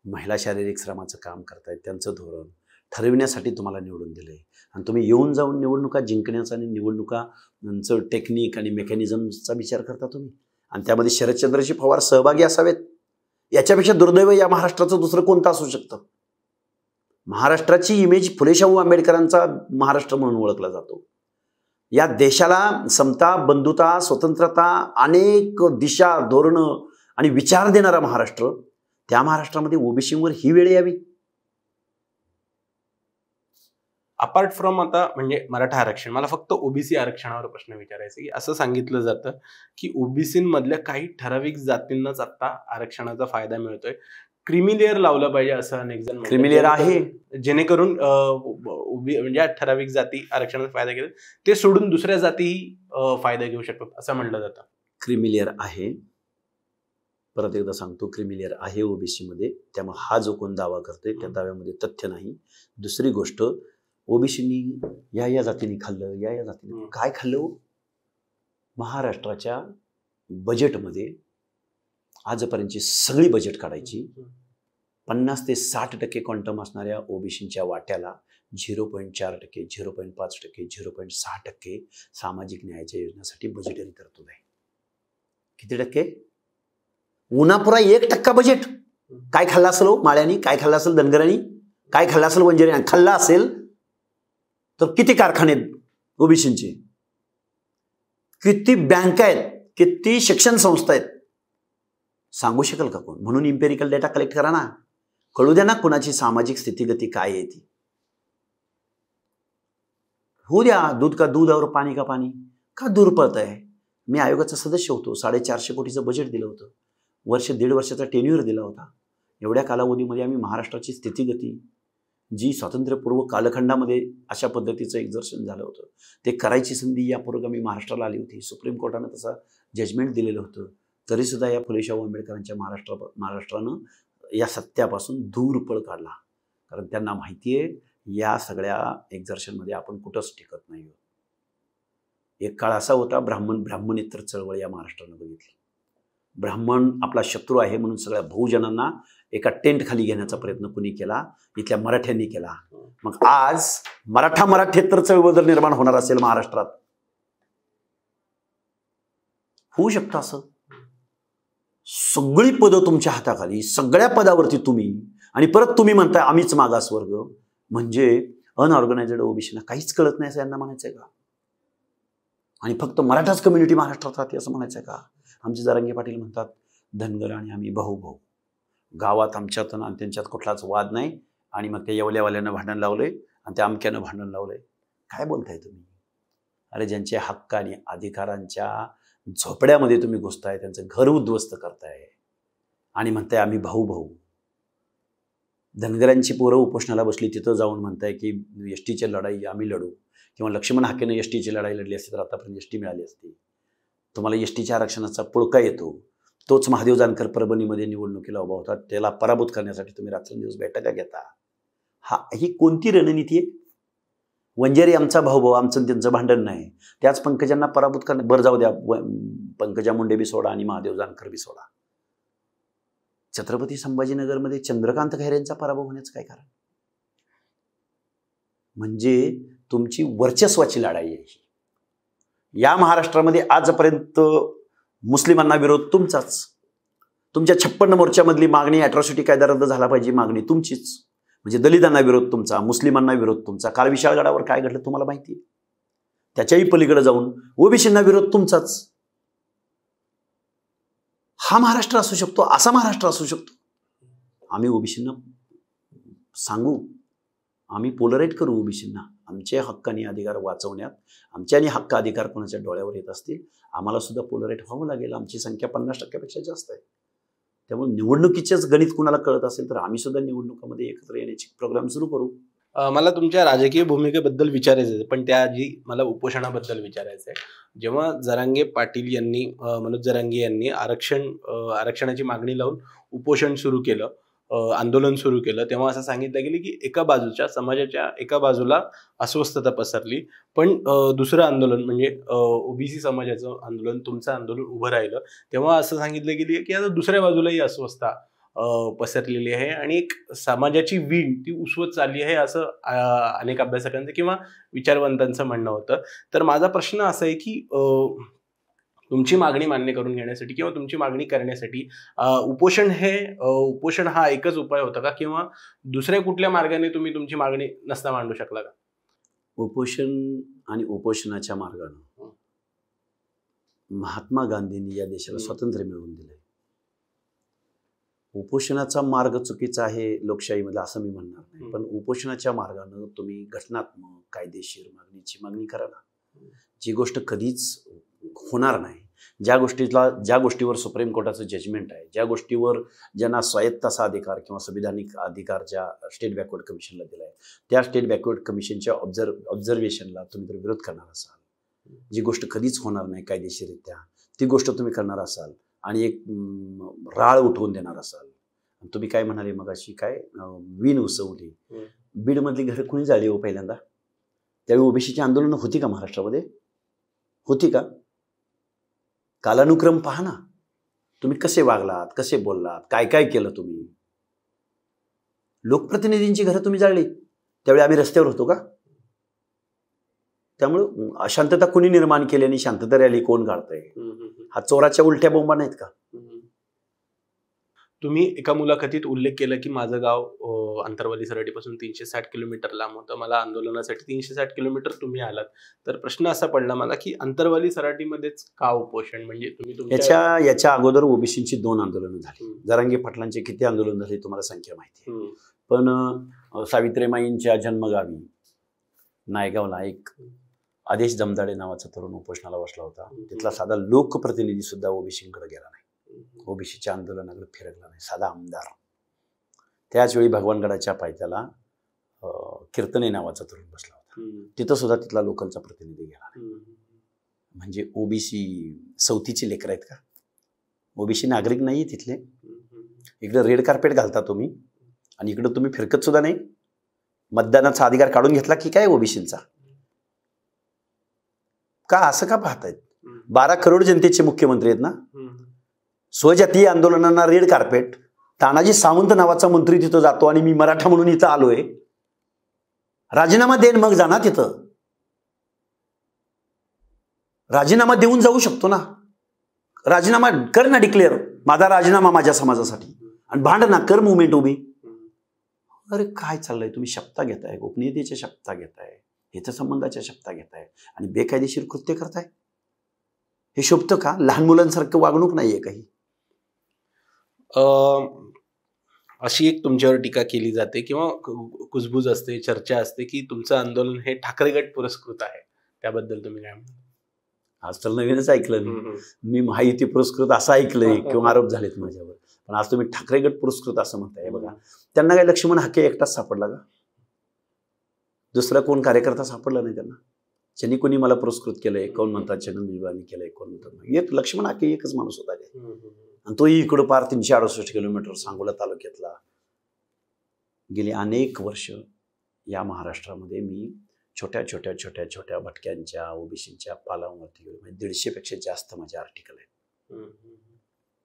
महिला शारीरिक श्रमाचं काम करतायत त्यांचं धोरण ठरविण्यासाठी तुम्हाला निवडून दिलंय आणि तुम्ही येऊन जाऊन निवडणुका जिंकण्याचा आणि निवडणुकांचं टेक्निक आणि मेकॅनिझमचा विचार करता तुम्ही. आणि त्यामध्ये शरदचंद्रजी पवार सहभागी असावेत याच्यापेक्षा दुर्दैव या महाराष्ट्राचं दुसरं कोणतं असू शकतं? महाराष्ट्राची इमेज फुले शाहू आंबेडकरांचा महाराष्ट्र म्हणून ओळखला जातो. या देशाला समता, बंधुता, स्वतंत्रता, अनेक दिशा, धोरणं आणि विचार देणारा महाराष्ट्र, त्या महाराष्ट्रामध्ये ओबीसीवर ही वेळ यावी. अपार्ट फ्रॉम आता म्हणजे मराठा आरक्षण, मला फक्त ओबीसी आरक्षणावर प्रश्न विचारायचा की असं सांगितलं जातं की ओबीसीमधल्या काही ठराविक जातींनाच आता आरक्षणाचा फायदा मिळतोय. क्रिमिलेअर लावलं पाहिजे असं अनेक जण म्हणतात. क्रिमिलेअर आहे, जेणेकरून म्हणजे ठराविक जाती आरक्षणाचा फायदा घेतात, ते सोडून दुसऱ्या जातीही फायदा घेऊ शकतात असं म्हणलं जातं. क्रिमिलेअर आहे, परत एकदा सांगतो, क्रिमिलेअर आहे ओबीसी मध्ये. त्यामुळे हा जो कोण दावा करतोय त्या दाव्यामध्ये तथ्य नाही. दुसरी गोष्ट, ओबीसीनी या जातीने खाल्लं, या जातीने काय खाल्लं? महाराष्ट्राच्या बजेटमध्ये आजपर्यंतची सगळी बजेट काढायची, 50 ते 60% क्वांटम असणाऱ्या ओबीसीच्या वाट्याला 0.4%, 0.5%, 0.6% सामाजिक न्यायाच्या योजनेसाठी बजेटरी तरतूद आहे. किती टक्के? उन्हापुरा 1% बजेट. काय खाल्लं असेल माळ्यांनी, काय खाल्लं असेल धनगरांनी, काय खाल्लं असेल वंजारी? खाल्ला असेल तर किती कारखाने ओबीसीचे, किती बँका आहेत, किती शिक्षण संस्था आहेत, सांगू शकेल का कोण? म्हणून इम्पेरिकल डेटा कलेक्ट करा ना, कळू द्या ना कुणाची सामाजिक स्थितीगती काय आहे ती. होऊ द्या, दूध का दूध और पाणी का पाणी. का दूर पळत आहे? मी आयोगाचा सदस्य होतो, 450 कोटीचं बजेट दिलं होतं, 1.5 वर्षाचा टेन्युअर दिला होता. एवढ्या कालावधीमध्ये आम्ही महाराष्ट्राची स्थितीगती, जी स्वातंत्र्यपूर्व कालखंडामध्ये अशा पद्धतीचं एक्झर्शन झालं होतं, ते करायची संधी यापूर्वी महाराष्ट्राला आली होती. सुप्रीम कोर्टानं तसा जजमेंट दिलेलं होतं. तरीसुद्धा या फुले शाहू आंबेडकरांच्या महाराष्ट्रानं या सत्यापासून दूर पळ काढला. कारण त्यांना माहिती आहे या सगळ्या एक्झर्शनमध्ये आपण कुठंच टिकत नाही. एक काळ असा होता, ब्राह्मणेतर चळवळ या महाराष्ट्रानं बघितली. ब्राह्मण आपला शत्रू आहे म्हणून सगळ्या बहुजनांना एका टेंट खाली घेण्याचा प्रयत्न कुणी केला? इथल्या मराठ्यांनी केला. मग आज मराठेतर चळवळ जर निर्माण होणार असेल महाराष्ट्रात, होऊ शकतं असं? सगळी पदं तुमच्या हाताखाली, सगळ्या पदावरती तुम्ही, आणि परत तुम्ही म्हणताय आम्हीच मागासवर्ग. म्हणजे अनऑर्गनायझेड ओबीसीना काहीच कळत नाही असं यांना म्हणायचंय का? आणि फक्त मराठाच कम्युनिटी महाराष्ट्रात राहते असं म्हणायचंय का? आमचे जरांगे पाटील म्हणतात धनगर आणि आम्ही भाऊ, गावात आमच्यात आणि त्यांच्यात कुठलाच वाद नाही, आणि मग ते येवल्यावाल्यानं भांडण लावलंय आणि त्या अमक्यानं भांडण लावलंय. काय बोलताय तुम्ही? अरे ज्यांचे हक्क आणि अधिकारांच्या झोपड्यामध्ये तुम्ही घुसताय, त्यांचं घर उद्ध्वस्त करताय आणि म्हणताय आम्ही भाऊ. धनगरांची पोरं उपोषणाला बसली, तिथं जाऊन म्हणताय की एसटीची लढाई आम्ही लढू, किंवा लक्ष्मण हाकेनं एसटीची लढाई लढली असती तर आतापर्यंत एसटी मिळाली असती. तुम्हाला एसटीच्या आरक्षणाचा पुळका येतो. तोच महादेव जानकर परभणीमध्ये निवडणुकीला उभा होता, त्याला पराभूत करण्यासाठी तुम्ही रात्रंदिवस बैठका घेता. ही कोणती रणनीती आहे? वंजारी आमचा भाऊ, आमचं त्यांचं भांडण नाही, त्याच पंकजांना पराभूत करणं. बरं जाऊ द्या, पंकजा मुंडे बी सोडा आणि महादेव जानकर बी सोडा. छत्रपती संभाजीनगरमध्ये चंद्रकांत खैरेंचा पराभव होण्याचं काय कारण? म्हणजे तुमची वर्चस्वाची लढाई आहे. या महाराष्ट्रामध्ये आजपर्यंत मुस्लिमांना विरोध तुमचाच. तुमच्या 56 मोर्चामधली मागणी अॅट्रॉसिटी कायदा रद्द झाला पाहिजे मागणी तुमचीच. म्हणजे दलितांना विरोध तुमचा, मुस्लिमांना विरोध तुमचा. काल विशाळगडावर काय घडलं तुम्हाला माहिती आहे? त्याच्याही पलीकडे जाऊन ओबीसींना विरोध तुमचाच. हा महाराष्ट्र असू शकतो, असा महाराष्ट्र असू शकतो. आम्ही ओबीसींना सांगू, आम्ही पोलराईट करू ओबीसींना. आमचे हक्क आणि अधिकार वाचवण्यात, आमचे आणि हक्क अधिकार कोणाच्या डोळ्यावर येत असतील, आम्हाला सुद्धा पोलराईट व्हावं लागेल. आमची संख्या 50% जास्त आहे. त्यामुळे निवडणुकीचेच गणित कुणाला कळत असेल तर आम्ही सुद्धा निवडणुकामध्ये एकत्र येण्याची प्रोग्राम सुरू करू. मला तुमच्या राजकीय भूमिकेबद्दल विचारायचं आहे, पण त्याआधी मला उपोषणाबद्दल विचारायचं आहे. जेव्हा जरांगे पाटील यांनी, मनोज जरांगे यांनी आरक्षणाची मागणी लावून उपोषण सुरू केलं, आंदोलन सुरू केलं, तेव्हा असं सांगितलं गेलं की एका बाजूच्या समाजाच्या एका बाजूला अस्वस्थता पसरली, पण दुसरं आंदोलन म्हणजे ओबीसी समाजाचं आंदोलन, तुमचं आंदोलन उभं राहिलं. तेव्हा असं सांगितलं गेलं की आता दुसऱ्या बाजूलाही अस्वस्थता पसरलेली आहे आणि एक समाजाची वीण ती उसवत चालली आहे, असं अनेक अभ्यासकांचं किंवा विचारवंतांचं म्हणणं होतं. तर माझा प्रश्न असा आहे की तुमची मागणी मान्य करून घेण्यासाठी किंवा तुमची मागणी करण्यासाठी उपोषण हा एकच उपाय होता का, किंवा दुसऱ्या कुठल्या मार्गाने तुम्ही तुमची मागणी नसता मांडू शकला का? उपोषण आणि उपोषणाच्या मार्गानं महात्मा गांधींनी या देशाला स्वातंत्र्य मिळवून दिलंय. उपोषणाचा मार्ग चुकीचा आहे लोकशाहीमध्ये असं मी म्हणणार नाही, पण उपोषणाच्या मार्गानं तुम्ही घटनात्मक कायदेशीर मागणी करा ना. जी गोष्ट कधीच होणार नाही, ज्या गोष्टीवर सुप्रीम कोर्टाचं जजमेंट आहे, ज्या गोष्टीवर ज्यांना स्वायत्त असा अधिकार किंवा संविधानिक अधिकार ज्या स्टेट बॅकवर्ड कमिशनला दिलाय, त्या स्टेट बॅकवर्ड कमिशनच्या ऑब्झर्वेशनला तुम्ही जर विरोध करणार असाल, जी गोष्ट कधीच होणार नाही कायदेशीररित्या, ती गोष्ट तुम्ही करणार असाल आणि एक राळ उठवून देणार असाल. तुम्ही काय म्हणाले मगाशी, काय विण उसवली, बीडमधली घरं कुणी जाळली हो पहिल्यांदा? त्यावेळी ओबीसीची आंदोलनं होती का महाराष्ट्रामध्ये? होती का? कालानुक्रम पहा ना, तुम्ही कसे वागलात, कसे बोललात, काय काय केलं तुम्ही. लोकप्रतिनिधींची घरं तुम्ही जाळली, त्यावेळी आम्ही रस्त्यावर होतो का? त्यामुळं अशांतता कुणी निर्माण केली आणि शांतता रॅली कोण काढतंय? हा चोराच्या उलट्या बोंबा नाहीत का? तुम्ही एका मुलाखतीत उल्लेख केला की माझं गाव अंतरवाली सराटीपासून 360 किलोमीटर लांब होतं, मला आंदोलनासाठी 360 किलोमीटर तुम्ही आलात. तर प्रश्न असा पडला मला की अंतरवाली सराटीमध्येच का उपोषण? म्हणजे तुम्ही याच्या अगोदर ओबीसीची 2 आंदोलनं झाली. जरांगे पाटलांचे किती आंदोलन झाले तुम्हाला संख्या माहिती आहे, पण सावित्रीमाईंच्या जन्मगावी नायगावला एक आदेश जमदाडे नावाचा तरुण उपोषणाला बसला होता. तिथला साधा लोकप्रतिनिधी सुद्धा ओबीसीकडे गेला नाही, ओबीसीच्या आंदोलनाकडे फिरकला नाही, साधा आमदार. त्याच वेळी भगवानगडाच्या पायथ्याला कीर्तने नावाचा तरुण बसला होता, तिथं सुद्धा तिथला लोकलचा प्रतिनिधी गेला नाही. म्हणजे ओबीसी सवतीची लेकर आहेत का? ओबीसी नागरिक नाही तिथले. इकडे रेड कार्पेट घालता तुम्ही आणि इकडे तुम्ही फिरकत सुद्धा नाही. मतदानाचा अधिकार काढून घेतला की काय ओबीसींचा? का असं का पाहतायत? 12 करोड जनतेचे मुख्यमंत्री आहेत ना. स्वजातीय आंदोलनांना रेड कार्पेट, तानाजी सावंत नावाचा मंत्री तिथं जातो आणि मी मराठा म्हणून इथं आलोय, राजीनामा देन मग जाणार तिथं. राजीनामा देऊन जाऊ शकतो ना, राजीनामा कर ना, डिक्लेअर माझा राजीनामा माझ्या समाजासाठी, आणि भांड ना कर मुवमेंट उभी. अरे काय चाललंय? तुम्ही शपथा घेताय, गोपनीयतेच्या शपथा घेताय, हितसंबंधाच्या शपथा घेताय आणि बेकायदेशीर कृत्य करताय. हे शोभतं का? लहान मुलांसारखं वागणूक नाहीये काही. अशी एक तुमच्यावर टीका केली जाते किंवा कुजबूज असते, चर्चा असते की तुमचं आंदोलन हे ठाकरे गट पुरस्कृत आहे. त्याबद्दल तुम्ही काय म्हणता? आज तर नवीनच ऐकलं मी महायुती पुरस्कृत असं ऐकलंय किंवा आरोप झालेत माझ्यावर, पण आज तुम्ही ठाकरे गट पुरस्कृत असं म्हणताय. बघा, त्यांना काय लक्ष्मण हाके एकटाच सापडला का? दुसरा कोण कार्यकर्ता सापडला नाही त्यांना? ज्यांनी कोणी मला पुरस्कृत केलंय, कोण म्हणतात छगन भुजबळांनी केलंय, कोण म्हणतात एक लक्ष्मण हाके एकच माणूस होता काय, आणि तोही इकडं पार 368 किलोमीटर सांगोला तालुक्यातला. गेली अनेक वर्ष या महाराष्ट्रामध्ये मी छोट्या छोट्या छोट्या छोट्या भटक्यांच्या ओबीसीच्या पालावरती गेलो. म्हणजे 150पेक्षा जास्त माझे आर्टिकल आहेत.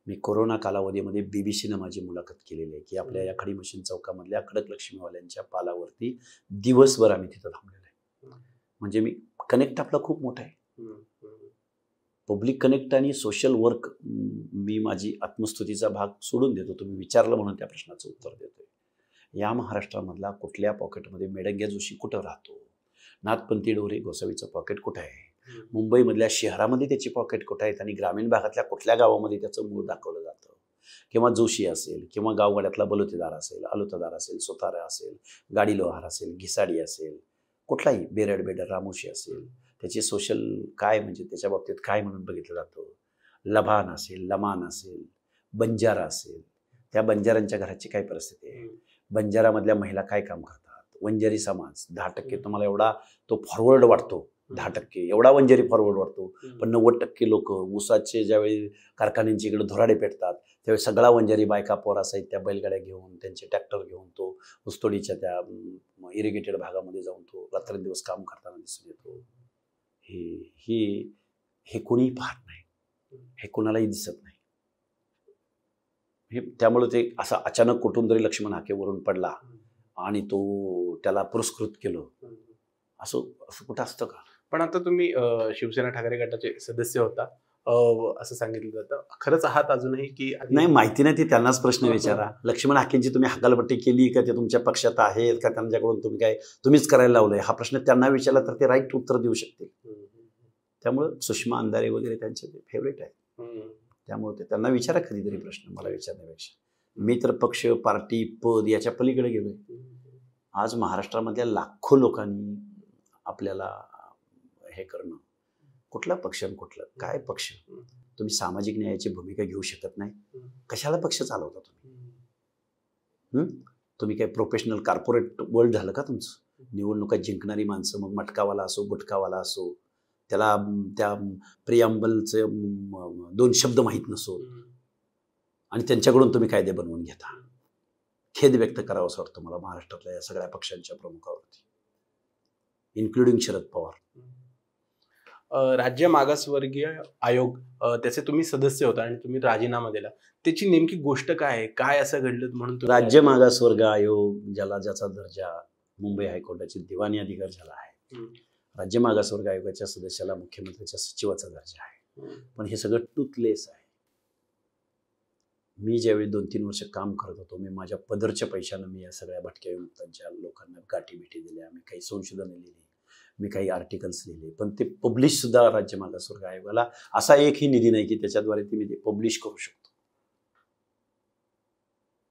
मी कोरोना कालावधीमध्ये बीबीसीनं माझी मुलाखत केलेली आहे की आपल्या या खडी मशीन चौकामधल्या खडक लक्ष्मीवाल्यांच्या पालावरती दिवसभर आम्ही तिथं थांबलेलो आहे. म्हणजे मी कनेक्ट आपला खूप मोठा आहे. पब्लिक कनेक्ट आणि सोशल वर्क मी माझी आत्मस्तुतीचा भाग सोडून देतो. तुम्ही विचारलं म्हणून त्या प्रश्नाचं उत्तर देतोय. या महाराष्ट्रामधला कुठल्या पॉकेटमध्ये मेडंग्या जोशी कुठं राहतो, नाथपंथी डोरे गोसावीचं पॉकेट कुठं आहे, मुंबईमधल्या शहरामध्ये त्याची पॉकेट कुठं आहेत, आणि ग्रामीण भागातल्या कुठल्या गावामध्ये त्याचं मूळ दाखवलं जातं, किंवा जोशी असेल किंवा गावगाड्यातला बलुतेदार असेल, अलुतादार असेल, सुतारा असेल, गाडी लोहार असेल, घिसाडी असेल, कुठलाही बेरड बेडर रामोशी असेल, त्याची सोशल काय म्हणजे त्याच्या बाबतीत काय म्हणून बघितलं जातं, लभान असेल, लमान असेल, बंजारा असेल, त्या बंजारांच्या घराची काय परिस्थिती आहे, बंजारामधल्या महिला काय काम करतात, वंजारी समाज 10% तुम्हाला एवढा तो फॉरवर्ड वाटतो, 10% एवढा वंजारी फॉरवर्ड वाटतो, पण 90% लोक ऊसाचे ज्यावेळी कारखान्यांची इकडे धोराडे पेटतात त्यावेळी सगळा वंजारी बायका पोरा सहित त्या बैलगाड्या घेऊन, त्यांचे ट्रॅक्टर घेऊन तो ऊसतोडीच्या त्या इरिगेटेड भागामध्ये जाऊन तो रात्रंदिवस काम करताना दिसून येतो. हे कोणीही पाहत नाही, हे कोणालाही दिसत नाही. हे त्यामुळे ते असा अचानक कुठून तरी लक्ष्मण हाकेवरून पडला आणि तो त्याला पुरस्कृत केलं, असं कुठं असतं का? पण आता तुम्ही शिवसेना ठाकरे गटाचे सदस्य होता, असं सांगितलं जातं. खरंच आहात अजूनही की नाही, माहिती नाही, ती त्यांनाच प्रश्न विचारा. लक्ष्मण हाकेंची तुम्ही हकालपट्टी केली का, ते तुमच्या पक्षात आहेत का, त्यांच्याकडून तुम्हीच करायला लावलंय, हा प्रश्न त्यांना विचारला तर ते राईट उत्तर देऊ शकतील. त्यामुळं सुषमा अंधारे वगैरे त्यांचे फेवरेट आहे, त्यामुळे ते त्यांना विचारा कधीतरी प्रश्न, मला विचारण्यापेक्षा. मी तर पक्ष, पार्टी, पद याच्या पलीकडे गेलोय. आज महाराष्ट्रामधल्या लाखो लोकांनी आपल्याला हे करणं, कुठला पक्ष आणि कुठलं काय पक्ष, तुम्ही सामाजिक न्यायाची भूमिका घेऊ शकत नाही, कशाला पक्ष चालवता तुम्ही? तुम्ही काय प्रोफेशनल कॉर्पोरेट वर्ल्ड झालं का तुमचं? निवडणुका जिंकणारी माणसं, मग मटकावाला असो, गुटखावाला असो, त्याला त्या प्रियांबलचे 2 शब्द माहीत नसो, आणि त्यांच्याकडून तुम्ही कायदे बनवून घेता. खेद व्यक्त करावं असं वाटतं मला महाराष्ट्रातल्या या सगळ्या पक्षांच्या प्रमुखावरती, इन्क्लुडिंग शरद पवार. राज्य मागासवर्गीय आयोग, त्याचे तुम्ही सदस्य होता आणि तुम्ही राजीनामा दिला, त्याची नेमकी गोष्ट काय आहे, काय असं घडलं म्हणून राज्य मागासवर्ग आयोग, ज्याचा दर्जा मुंबई हायकोर्टाची दिवाणी अधिकार झाला आहे, राज्य मागासवर्ग आयोगाच्या सदस्याला मुख्यमंत्र्याच्या सचिवाचा दर्जा आहे. पण हे सगळं टूथलेस आहे. मी ज्यावेळी 2-3 वर्ष काम करत होतो, मी माझ्या पदरच्या पैशानं मी या सगळ्या भटक्या विमुक्तांच्या लोकांना गाठीभेटी दिल्या, मी काही संशोधनं लिहिली, मी काही आर्टिकल्स लिहिले, पण ते पब्लिश सुद्धा राज्य मागासवर्ग आयोगाला असा एकही निधी नाही की त्याच्याद्वारे मी ते पब्लिश करू शकतो.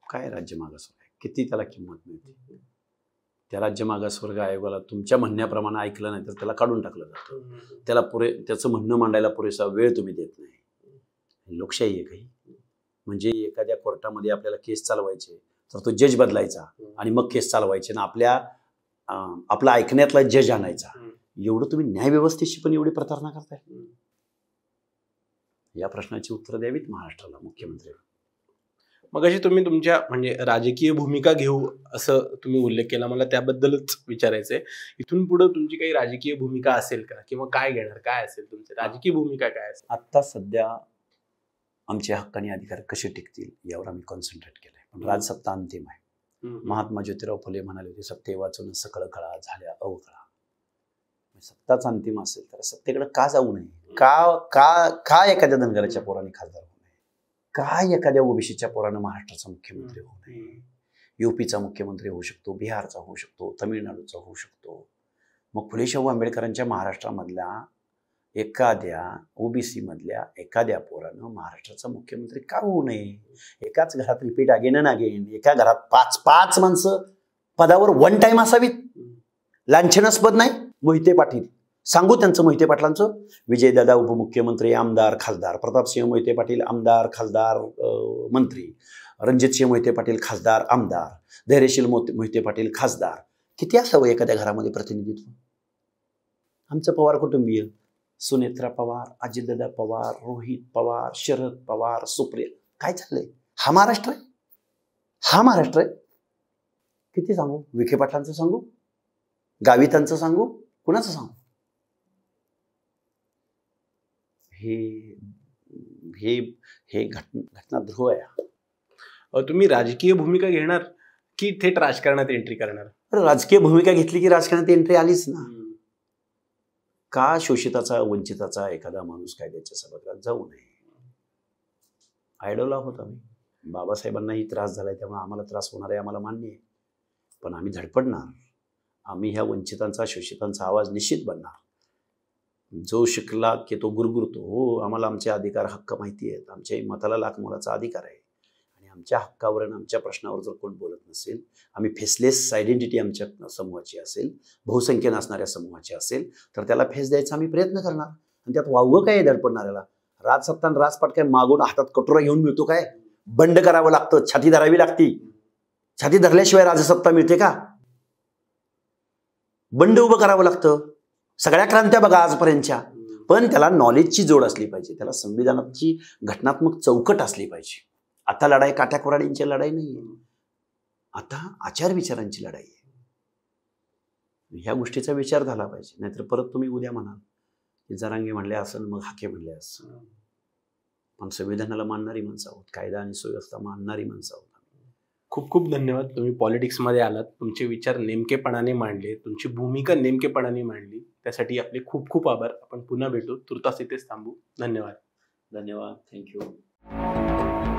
काय राज्य मागासवर्ग, किती त्याला किंमत मिळते? त्या राज्य मागासवर्ग आयोगाला तुमच्या म्हणण्याप्रमाणे ऐकलं नाही तर त्याला काढून टाकलं जातं. त्याला त्याचं म्हणणं मांडायला पुरेसा वेळ तुम्ही देत नाही. लोकशाही आहे काही? म्हणजे एखाद्या कोर्टामध्ये आपल्याला केस चालवायचे तर तो जज बदलायचा आणि मग केस चालवायचे ना, आपला ऐकण्यातला जज आणायचा. एवढं तुम्ही न्यायव्यवस्थेशी पण एवढी प्रतारणा करताय? या प्रश्नाची उत्तर द्यावीत महाराष्ट्राला मुख्यमंत्री. मग अशी तुम्ही तुमच्या म्हणजे राजकीय भूमिका घेऊ असं तुम्ही उल्लेख केला, मला त्याबद्दलच विचारायचंय. इथून पुढे तुमची काही राजकीय भूमिका असेल का, किंवा काय घेणार, काय असेल तुमची राजकीय भूमिका, काय असेल? आता सध्या आमचे हक्क आणि अधिकार कसे टिकतील यावर आम्ही कॉन्सन्ट्रेट केलंय. पण राजसत्ता अंतिम आहे. महात्मा ज्योतिराव फुले म्हणाले होते, सत्ते वाचून सकळ कळा झाल्या अवकळा. सत्ताच अंतिम असेल तर सत्तेकडे का जाऊ नये? का एखाद्या धनगराच्या पोराने खासदार होऊ नये? का एखाद्या ओबीसीच्या पोरानं महाराष्ट्राचा मुख्यमंत्री होऊ नये? यूपीचा मुख्यमंत्री होऊ शकतो, बिहारचा होऊ शकतो, तमिळनाडूचा होऊ शकतो. मग फुले शाहू आंबेडकरांच्या महाराष्ट्रामधल्या एखाद्या ओबीसी मधल्या एखाद्या पोरानं महाराष्ट्राचा मुख्यमंत्री का होऊ नये? एकाच घरात रिपीट अगेन अँड अगेन, एका घरात 5 माणसं पदावर 1 टाइम असावीत. लांछनास्पद नाही? मोहिते पाटील, सांगू त्यांचं, मोहिते पाटलांचं. विजयदादा उपमुख्यमंत्री, आमदार, खासदार. प्रतापसिंह मोहिते पाटील आमदार, खासदार, मंत्री. रणजितसिंह मोहिते पाटील खासदार, आमदार. धैर्यशील मोहिते पाटील खासदार. किती असावं एखाद्या घरामध्ये प्रतिनिधित्व? आमचं पवार कुटुंबीय, सुनेत्रा पवार, अजितदादा पवार, रोहित पवार, शरद पवार, सुप्रिया. काय चाललंय? हा महाराष्ट्र आहे? हा महाराष्ट्र आहे? किती सांगू? विखे पाटलांचं सांगू? गावितांचं सांगू? कुणाचं सांगू? हे घटनाध्रुव आहे. तुम्ही राजकीय भूमिका घेणार की थेट राजकारणात एंट्री करणार? राजकीय भूमिका घेतली की राजकारणात एंट्री आलीच ना. का शोषिताचा, वंचिताचा एखादा माणूस कायद्याच्या सभागृहात जाऊ नये? आयडॉल आहोत आम्ही. बाबासाहेबांनाही त्रास झालाय, त्यामुळे आम्हाला त्रास होणार आहे, आम्हाला मान्य आहे. पण आम्ही धडपडणार. आम्ही ह्या वंचितांचा, शोषितांचा आवाज निश्चित बनणार. जो शिकला की तो गुरगुरतो. हो, आम्हाला आमचे अधिकार, हक्क माहिती आहेत. आमच्याही मताला लाख मोलाचा अधिकार आहे. आणि आमच्या हक्कावर आणि आमच्या प्रश्नावर जर कोण बोलत नसेल, आम्ही फेसलेस आयडेंटिटी आमच्या समूहाची असेल, बहुसंख्य नसणाऱ्या समूहाची असेल, तर त्याला फेस द्यायचा आम्ही प्रयत्न करणार. आणि त्यात वावगं काय धडपडणाऱ्याला? राजसत्ता आणि राजपाट काय मागून हातात कटोरा घेऊन मिळतो काय? बंड करावं लागतं, छाती धरावी लागती. छाती धरल्याशिवाय राजसत्ता मिळते का? बंड उभं करावं लागतं. सगळ्या क्रांत्या बघा आजपर्यंतच्या, पण त्याला नॉलेजची जोड असली पाहिजे, त्याला संविधानाची घटनात्मक चौकट असली पाहिजे. आता लढाई काट्याकुराडींची लढाई नाहीये, आता आचार विचारांची लढाई आहे. ह्या गोष्टीचा विचार झाला पाहिजे. नाहीतर परत तुम्ही उद्या म्हणाल की जरांगे म्हणले असं, मग हाके म्हणले असं. पण संविधानाला मानणारी माणसं आहोत, कायदा आणि सुव्यवस्था मानणारी माणसं आहोत. खूप खूप धन्यवाद. तुम्ही पॉलिटिक्समध्ये आलात, तुमचे विचार नेमकेपणाने मांडले, तुमची भूमिका नेमकेपणाने मांडली, त्यासाठी आपले खूप खूप आभार. आपण पुन्हा भेटू. तुर्तास इथेच थांबू. धन्यवाद. धन्यवाद. थँक्यू.